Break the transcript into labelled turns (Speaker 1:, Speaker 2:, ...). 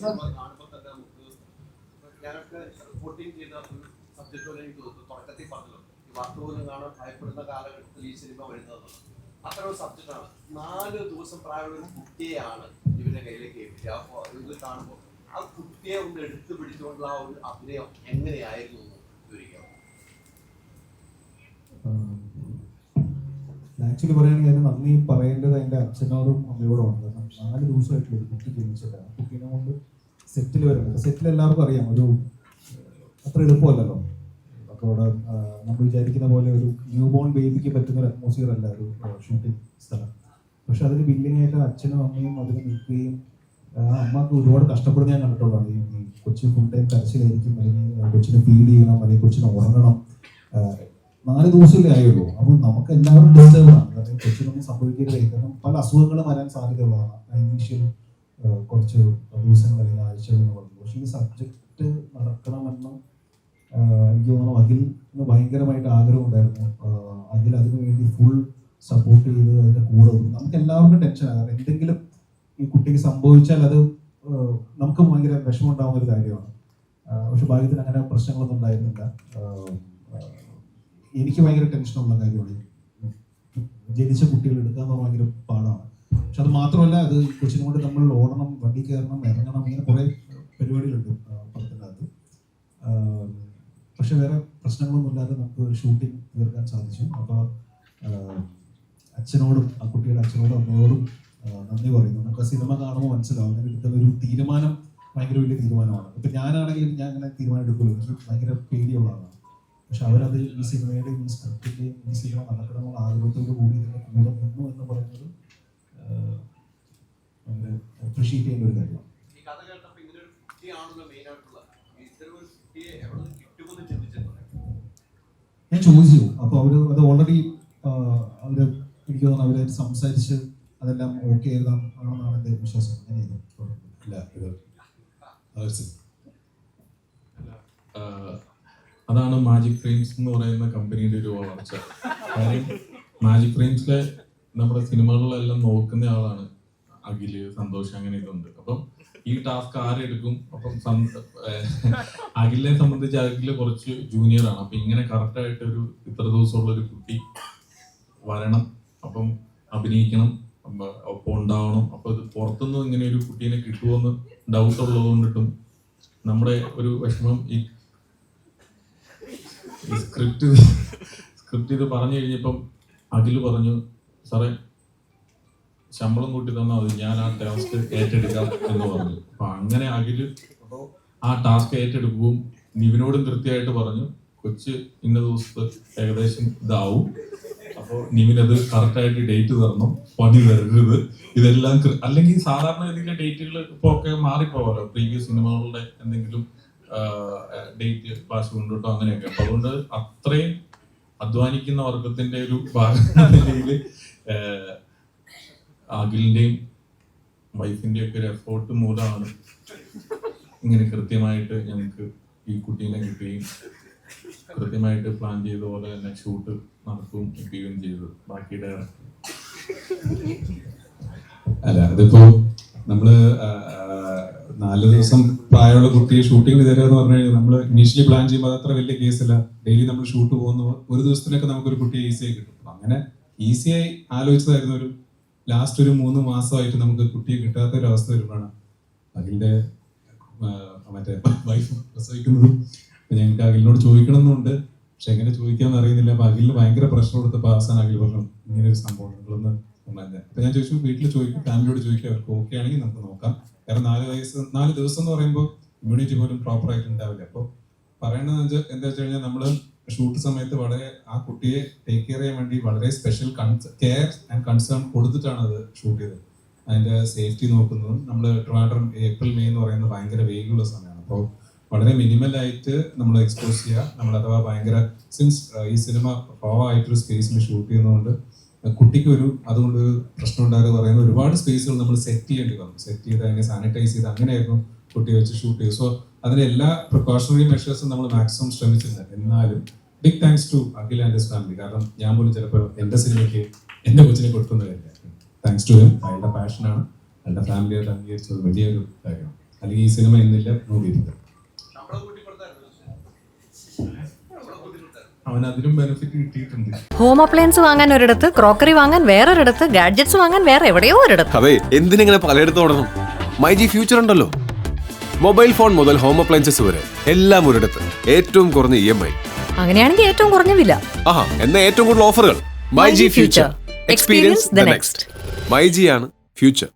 Speaker 1: Cinema കാണുമ്പോൾ തന്നെ നമുക്ക് ഞാനൊക്കെ റിപ്പോർട്ടിങ് ചെയ്ത ഒരു സബ്ജക്റ്റുകൾ എനിക്ക് തോന്നുന്നു തുടക്കത്തിൽ പറഞ്ഞല്ലോ ഈ വാർത്ത പോലും കാണാൻ ഭയപ്പെടുന്ന കാലഘട്ടത്തിൽ ഈ സിനിമ വരുന്നത് അത്ര ഒരു സബ്ജക്റ്റാണ്. 4 ദിവസം പ്രായമുള്ള ഒരു കുട്ടിയെയാണ് ഇവരുടെ കയ്യിലേക്ക് ഏൽപ്പിക്കുക. അപ്പോൾ ഇത് കാണുമ്പോൾ ആ കുട്ടിയെ ഒന്ന് എടുത്തു പിടിച്ചുകൊണ്ടുള്ള ആ ഒരു അഭിനയം എങ്ങനെയായിരുന്നു എന്ന് വിവരിക്കാം.
Speaker 2: ആക്ച്വലി പറയുകയാണെങ്കിൽ അതിന് നന്ദി പറയേണ്ടത് എൻ്റെ അച്ഛനോടും അമ്മയോടും ഉണ്ട്. കാരണം 4 ദിവസമായിട്ടുള്ള ഒരു കുട്ടി ജനിച്ചില്ല. ആ കുട്ടീനെ കൊണ്ട് സെറ്റിൽ വരുന്നത് സെറ്റിൽ എല്ലാവർക്കും അറിയാം ഒരു അത്ര എളുപ്പമല്ലല്ലോ. അപ്പോൾ അവിടെ നമ്മൾ വിചാരിക്കുന്ന പോലെ ഒരു ന്യൂ ബോൺ ബേബിക്ക് പറ്റുന്ന ഒരു അറ്റ്മോസ്ഫിയർ അല്ല ഒരു ഷൂട്ടിംഗ് സ്ഥലം. പക്ഷെ അതിന് ബില്ലിങ്ങായിട്ട് അച്ഛനും അമ്മയും അതിന് നിൽക്കുകയും അമ്മക്ക് ഒരുപാട് കഷ്ടപ്പെടുന്ന ഞാൻ കണ്ടിട്ടുള്ളതാണ്. ഈ കൊച്ചു ഫുൾ ടൈം കരച്ചിലായിരിക്കും, അല്ലെങ്കിൽ കൊച്ചിനെ ഫീഡ് ചെയ്യണം, അല്ലെങ്കിൽ കൊച്ചിനെ ഉറങ്ങണം. 4 ദിവസമല്ലേ ആയുള്ളൂ. അപ്പോൾ നമുക്ക് എല്ലാവരും ഡിസ്റ്റർബാണ്. കാരണം കൊച്ചിനൊന്നും സംഭവിക്കരുത്. കാരണം പല അസുഖങ്ങളും വരാൻ സാധ്യതയുള്ളതാണ് ഇനീഷ്യൽ കുറച്ച് ദിവസങ്ങൾ അല്ലെങ്കിൽ ആഴ്ചകൾ എന്ന് പറഞ്ഞു. പക്ഷേ ഈ സബ്ജക്റ്റ് നടക്കണമെന്ന് എനിക്ക് തോന്നുന്നു അഖിലിന് ഭയങ്കരമായിട്ട് ആഗ്രഹം ഉണ്ടായിരുന്നു. അഖിൽ അതിനു വേണ്ടി ഫുൾ സപ്പോർട്ട് ചെയ്ത് അതിൻ്റെ കൂടെ നമുക്ക് എല്ലാവർക്കും ടെൻഷനാണ്. കാരണം എന്തെങ്കിലും ഈ കുട്ടിക്ക് സംഭവിച്ചാൽ അത് നമുക്ക് ഭയങ്കര വിഷമം ഉണ്ടാകുന്ന ഒരു കാര്യമാണ്. പക്ഷെ ഭാഗ്യത്തിന് അങ്ങനെ പ്രശ്നങ്ങളൊന്നും ഉണ്ടായിരുന്നില്ല. എനിക്ക് ഭയങ്കര ടെൻഷനുള്ള കാര്യമാണ്. ജനിച്ച കുട്ടികൾ എടുക്കുക എന്ന് ഭയങ്കര പാടാണ്. പക്ഷെ അത് മാത്രമല്ല, അത് കൊച്ചിനെ കൊണ്ട് നമ്മൾ ഓടണം, വണ്ടി കയറണം, ഇറങ്ങണം, ഇങ്ങനെ കുറേ പരിപാടികളുണ്ട് പടത്തിനകത്ത്. പക്ഷെ വേറെ പ്രശ്നങ്ങളൊന്നും ഇല്ലാതെ നമുക്ക് ഷൂട്ടിംഗ് തീർക്കാൻ സാധിച്ചു. അപ്പോൾ അച്ഛനോടും ആ കുട്ടിയുടെ അച്ഛനോടും അമ്മയോടും നന്ദി പറയുന്നു. നമുക്ക് ആ സിനിമ കാണുമ്പോൾ മനസ്സിലാവും അങ്ങനെ എടുക്കുന്ന ഒരു തീരുമാനം ഭയങ്കര വലിയ തീരുമാനമാണ്. ഇപ്പം ഞാനാണെങ്കിലും ഞാൻ അങ്ങനെ തീരുമാനം എടുക്കുമല്ലോ, എനിക്ക് ഭയങ്കര പേടിയുള്ളതാണ്. പക്ഷെ അവരത് ഈ സിനിമയുടെ ഈ സ്ക്രിപ്റ്റിൻ്റെയും ഈ സിനിമ നടക്കണമെന്നുള്ള ആഗ്രഹത്തോട് കൂടി ഇതിൻ്റെ കൂടെ നിന്നു എന്ന് പറയുന്നത് ഭയങ്കര അപ്രീഷിയേറ്റ് ചെയ്യേണ്ട ഒരു കാര്യമാണ്. ഞാൻ ചോദിച്ചു. അപ്പോൾ അത് ഓൾറെഡി അവർ എനിക്ക് തോന്നുന്നു അവരായിട്ട് സംസാരിച്ച് അതെല്ലാം ഓക്കെ ആണെന്നാണ് എൻ്റെ വിശ്വാസം.
Speaker 3: അതാണ് മാജിക് ഫ്രെയിംസ് എന്ന് പറയുന്ന കമ്പനിയുടെ ഒരു വളർച്ച. കാര്യം മാജിക് ഫ്രെയിംസിലെ നമ്മുടെ സിനിമകളിലെല്ലാം നോക്കുന്ന ആളാണ് അഖില്, സന്തോഷ്, അങ്ങനെ ഇതുണ്ട്. അപ്പം ഈ ടാസ്ക് ആരെടുക്കും? അപ്പം അഖിലിനെ സംബന്ധിച്ച് അഖില് കുറച്ച് ജൂനിയർ ആണ്. അപ്പൊ ഇങ്ങനെ കറക്റ്റായിട്ട് ഒരു ഇത്ര ദിവസമുള്ള ഒരു കുട്ടി വരണം, അപ്പം അഭിനയിക്കണം, ഒപ്പം ഉണ്ടാവണം. അപ്പൊ ഇത് പുറത്തുനിന്ന് ഇങ്ങനെ ഒരു കുട്ടീനെ കിട്ടുമെന്ന് ഡൗട്ട് ഉള്ളത് കൊണ്ടിട്ടും നമ്മുടെ ഒരു വിഷമം ഈ സ്ക്രിപ്റ്റ് ഇത് പറഞ്ഞു കഴിഞ്ഞപ്പം അഖില് പറഞ്ഞു, സാറേ ശമ്പളം കൂട്ടി തന്നാൽ മതി, ഞാൻ ആ ടാസ്ക് ഏറ്റെടുക്കാം എന്ന് പറഞ്ഞു. അപ്പൊ അങ്ങനെ അഖില് ആ ടാസ്ക് ഏറ്റെടുക്കുകയും നിവിനോടും കൃത്യമായിട്ട് പറഞ്ഞു, കൊച്ച് ഇന്ന ദിവസത്ത് ഏകദേശം ഇതാവും, അപ്പോൾ നിവിനത് കറക്റ്റായിട്ട് ഡേറ്റ് തരണം, പണി തരരുത്, ഇതെല്ലാം. അല്ലെങ്കിൽ സാധാരണ ഇതിന്റെ ഡേറ്റുകൾ ഇപ്പോൾ ഒക്കെ മാറിപ്പോവാലോ, പ്രീവിയസ് സിനിമകളുടെ എന്തെങ്കിലും ഡേറ്റ് ക്ലാസ് കൊണ്ടിട്ടോ അങ്ങനെയൊക്കെ. അപ്പൊ അതുകൊണ്ട് അത്രയും അധ്വാനിക്കുന്ന വർഗത്തിന്റെ ഒരു ഭാഗം നിലയിൽ അഖിലിന്റെയും വൈഫിന്റെയും ഒക്കെ ഒരു എഫോർട്ട് മൂലമാണ് ഇങ്ങനെ കൃത്യമായിട്ട് ഞങ്ങൾക്ക് ഈ കുട്ടീനെ കിട്ടുകയും കൃത്യമായിട്ട് പ്ലാൻ ചെയ്ത പോലെ തന്നെ ഷൂട്ട് നടക്കുകയും കിട്ടുകയും ചെയ്തു. ബാക്കിയുടെ
Speaker 4: അല്ല, അതിപ്പോ നമ്മള് 4 ദിവസം പ്രായമുള്ള കുട്ടിയെ ഷൂട്ടിങ്ങിൽ തരിക എന്ന് പറഞ്ഞു കഴിഞ്ഞാൽ നമ്മൾ ഇനീഷ്യലി പ്ലാൻ ചെയ്യുമ്പോൾ അത്ര വലിയ കേസല്ല. ഡെയിലി നമ്മൾ ഷൂട്ട് പോകുന്നു, ഒരു ദിവസത്തിനൊക്കെ നമുക്കൊരു കുട്ടിയെ ഈസിയായി കിട്ടും. അങ്ങനെ ഈസിയായി ആലോചിച്ചതായിരുന്നു. ഒരു ലാസ്റ്റ് ഒരു 3 മാസമായിട്ട് നമുക്ക് കുട്ടിയെ കിട്ടാത്ത ഒരു അവസ്ഥ വരുമ്പോഴാണ് അഖിലിന്റെ മറ്റേ വൈഫ് പ്രസവിക്കുന്നതും. ഞങ്ങൾക്ക് അഖിലിനോട് ചോദിക്കണമെന്നുണ്ട്, പക്ഷെ എങ്ങനെ ചോദിക്കാന്ന് അറിയുന്നില്ല. അപ്പൊ അഖിലിന് ഭയങ്കര പ്രശ്നം കൊടുത്തപ്പോൾ അവസാനം അഖിൽ പറഞ്ഞു ഇങ്ങനെ ഒരു സംഭവം ഉണ്ടെന്ന്. അപ്പൊ ഞാൻ ചോദിച്ചു, വീട്ടിൽ ചോദിക്കും, ഫാമിലിയോട് ചോദിക്കും, അവർക്ക് ഓക്കെ ആണെങ്കിൽ നമുക്ക് നോക്കാം. കാരണം 4 ദിവസം എന്ന് പറയുമ്പോൾ ഇമ്മ്യൂണിറ്റി പോലും പ്രോപ്പർ ആയിട്ട് ഉണ്ടാവില്ല. അപ്പോൾ പറയേണ്ടത് എന്താ വെച്ച് കഴിഞ്ഞാൽ നമ്മള് ഷൂട്ട് സമയത്ത് വളരെ ആ കുട്ടിയെ ടേക്ക് കെയർ ചെയ്യാൻ വേണ്ടി വളരെ സ്പെഷ്യൽ കെയർ ആൻഡ് കൺസേൺ കൊടുത്തിട്ടാണ് അത് ഷൂട്ട് ചെയ്തത്. അതിന്റെ സേഫ്റ്റി നോക്കുന്നതും നമ്മൾ ട്രിവാൻഡ്രം ഏപ്രിൽ മെയ് എന്ന് പറയുന്നത് ഭയങ്കര വെയിലുള്ള സമയമാണ്. അപ്പോൾ വളരെ മിനിമലായിട്ട് നമ്മൾ എക്സ്പോസ് ചെയ്യുക. നമ്മൾ അഥവാ ഭയങ്കര സിൻസ് ഈ സിനിമ റോ ആയിട്ടൊരു സ്പേസിൽ ഷൂട്ട് ചെയ്യുന്നതുകൊണ്ട് കുട്ടിക്ക് അതുകൊണ്ട് പ്രശ്നം ഉണ്ടാകുക പറയുന്നത് ഒരുപാട് സ്പേസുകൾ നമ്മൾ സെറ്റ് ചെയ്യേണ്ടി വന്നു. സെറ്റ് ചെയ്ത് അതിനെ സാനിറ്റൈസ് ചെയ്ത് അങ്ങനെയായിരുന്നു കുട്ടിയെ വെച്ച് ഷൂട്ട് ചെയ്തു. സോ അതിന് എല്ലാ പ്രിക്കോഷണറി മെഷേഴ്സും നമ്മൾ മാക്സിമം ശ്രമിച്ചിട്ടുണ്ട്. എന്നാലും big thanks to Akhil and his family. കാരണം ഞാൻ പോലും ചിലപ്പോൾ എൻ്റെ സിനിമയ്ക്ക് എൻ്റെ കൊച്ചിനെ കൊടുക്കുന്ന കാര്യമില്ല. Thanks to him. അയാളുടെ പാഷനാണ്, അയാളുടെ ഫാമിലിയായിട്ട് അംഗീകരിച്ചത് വലിയൊരു കാര്യമാണ്. അല്ലെങ്കിൽ ഈ സിനിമ എന്നില്ല നോക്കിയിരുന്നത്.
Speaker 1: ശമ്പളം കൂട്ടി കൊടുത്തായിരുന്നു.
Speaker 3: അവൻ അതിലും ബെനിഫിറ്റ് കിട്ടിയിട്ടുണ്ട്.
Speaker 5: ഹോം അപ്ലയൻസ് വാങ്ങാൻ ഒരിടത്ത്, ക്രോക്കറി വാങ്ങാൻ വേറൊരിടത്ത്, ഗാഡ്ജറ്റ്സ് വാങ്ങാൻ വേറെ എവിടെയോ ഒരിടത്ത്.
Speaker 6: അതെ, എന്തിനിങ്ങനെ പലയിടത്തും ഓടണം? മൈജി ഫ്യൂച്ചർ ഉണ്ടല്ലോ. മൊബൈൽ ഫോൺ മുതൽ ഹോം അപ്ലയൻസസ് വരെ എല്ലാം ഒരിടത്ത്. ഏറ്റവും കുറഞ്ഞ EMI.
Speaker 5: അങ്ങനെയാണെങ്കിൽ ഏറ്റവും കുറഞ്ഞ വില.
Speaker 6: ആഹാ, എന്നാ ഏറ്റവും കൂടുതൽ ഓഫറുകൾ. MyG future. Experience the next. MyG ആണ് ഫ്യൂച്ചർ.